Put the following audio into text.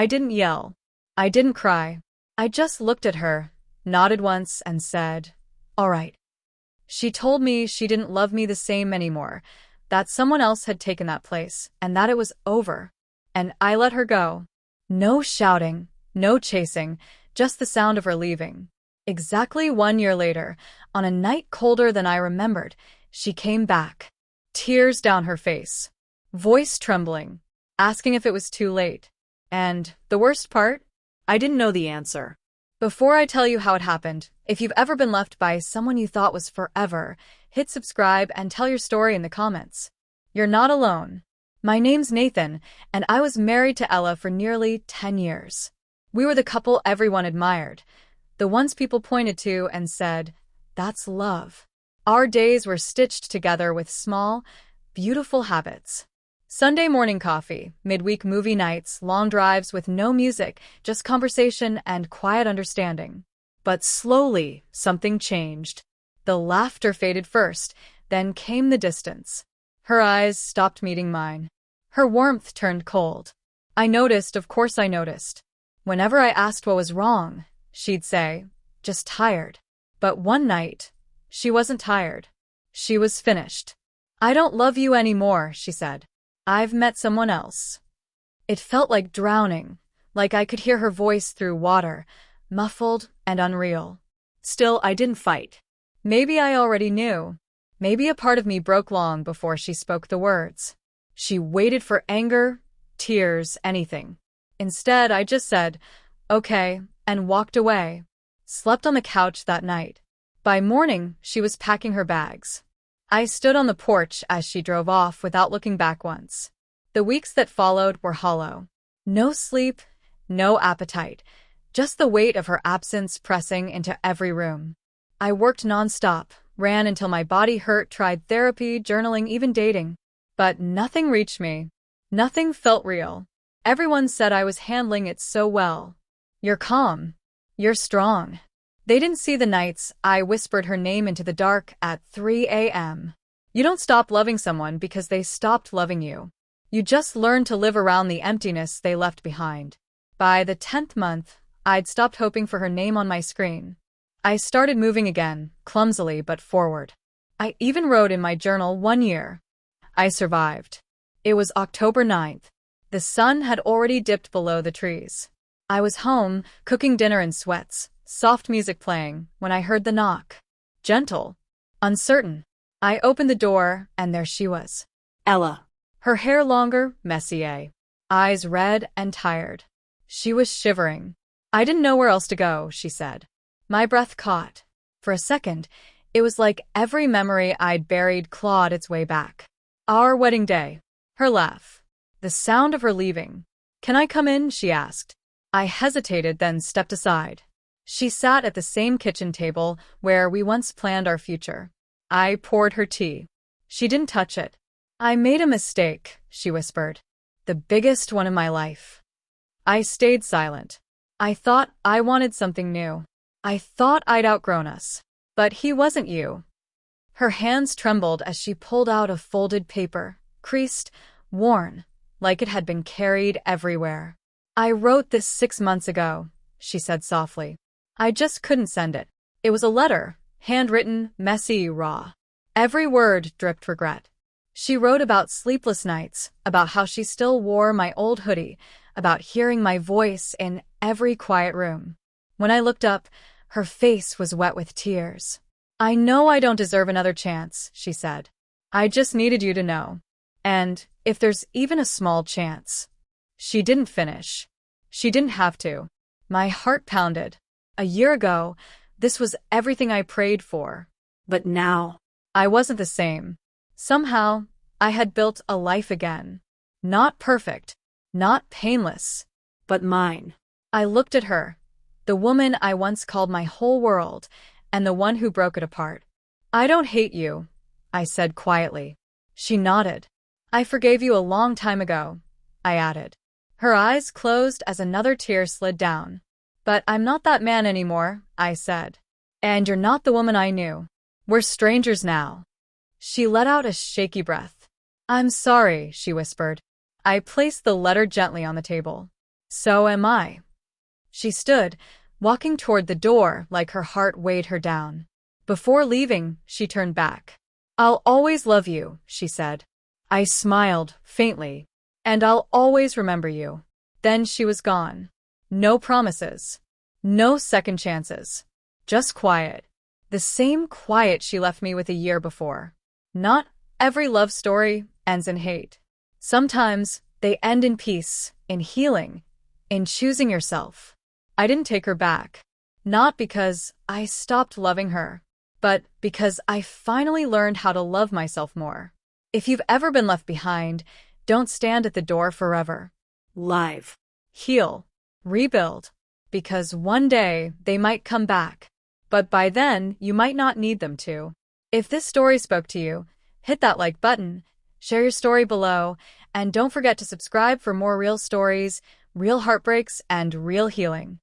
I didn't yell. I didn't cry. I just looked at her, nodded once, and said, "All right." She told me she didn't love me the same anymore, that someone else had taken that place, and that it was over. And I let her go. No shouting, no chasing, just the sound of her leaving. Exactly 1 year later, on a night colder than I remembered, she came back. Tears down her face. Voice trembling, asking if it was too late. And the worst part? I didn't know the answer. Before I tell you how it happened, if you've ever been left by someone you thought was forever, hit subscribe and tell your story in the comments. You're not alone. My name's Nathan, and I was married to Ella for nearly 10 years. We were the couple everyone admired, the ones people pointed to and said, "That's love." Our days were stitched together with small, beautiful habits. Sunday morning coffee, midweek movie nights, long drives with no music, just conversation and quiet understanding. But slowly, something changed. The laughter faded first, then came the distance. Her eyes stopped meeting mine. Her warmth turned cold. I noticed, of course I noticed. Whenever I asked what was wrong, she'd say, "Just tired." But one night, she wasn't tired. She was finished. "I don't love you anymore," she said. "I've met someone else." It felt like drowning, like I could hear her voice through water, muffled and unreal. Still, I didn't fight. Maybe I already knew. Maybe a part of me broke long before she spoke the words. She waited for anger, tears, anything. Instead, I just said, "Okay," and walked away. Slept on the couch that night. By morning, she was packing her bags. I stood on the porch as she drove off without looking back once. The weeks that followed were hollow. No sleep, no appetite, just the weight of her absence pressing into every room. I worked nonstop, ran until my body hurt, tried therapy, journaling, even dating. But nothing reached me. Nothing felt real. Everyone said I was handling it so well. "You're calm. You're strong." They didn't see the nights I whispered her name into the dark at 3 a.m. You don't stop loving someone because they stopped loving you. You just learn to live around the emptiness they left behind. By the 10th month, I'd stopped hoping for her name on my screen. I started moving again, clumsily but forward. I even wrote in my journal 1 year. I survived. It was October 9th. The sun had already dipped below the trees. I was home, cooking dinner in sweats, soft music playing, when I heard the knock. Gentle, uncertain. I opened the door, and there she was. Ella. Her hair longer, messy, eyes red and tired. She was shivering. "I didn't know where else to go," she said. My breath caught. For a second, it was like every memory I'd buried clawed its way back. Our wedding day. Her laugh. The sound of her leaving. "Can I come in?" she asked. I hesitated, then stepped aside. She sat at the same kitchen table where we once planned our future. I poured her tea. She didn't touch it. "I made a mistake," she whispered. "The biggest one in my life." I stayed silent. I thought I wanted something new. I thought I'd outgrown us. But he wasn't you. Her hands trembled as she pulled out a folded paper, creased, worn, like it had been carried everywhere. "I wrote this 6 months ago," she said softly. "I just couldn't send it. It was a letter, handwritten, messy, raw. Every word dripped regret. She wrote about sleepless nights, about how she still wore my old hoodie, about hearing my voice in every quiet room. When I looked up, her face was wet with tears. "I know I don't deserve another chance," she said. "I just needed you to know. And if there's even a small chance." She didn't finish. She didn't have to. My heart pounded. A year ago, this was everything I prayed for. But now, I wasn't the same. Somehow, I had built a life again. Not perfect, not painless, but mine. I looked at her, the woman I once called my whole world, and the one who broke it apart. "I don't hate you," I said quietly. She nodded. "I forgave you a long time ago," I added. Her eyes closed as another tear slid down. "But I'm not that man anymore," I said. "And you're not the woman I knew. We're strangers now." She let out a shaky breath. "I'm sorry," she whispered. I placed the letter gently on the table. So am I. She stood, walking toward the door like her heart weighed her down. Before leaving, she turned back. I'll always love you, she said. I smiled, faintly. And I'll always remember you. Then she was gone. No promises. No second chances. Just quiet. The same quiet she left me with a year before. Not every love story ends in hate. Sometimes they end in peace, in healing, in choosing yourself. I didn't take her back. Not because I stopped loving her, but because I finally learned how to love myself more. If you've ever been left behind, don't stand at the door forever. Live. Heal. Rebuild. Because one day they might come back. But by then, you might not need them to. If this story spoke to you, hit that like button, share your story below, and don't forget to subscribe for more real stories, real heartbreaks, and real healing.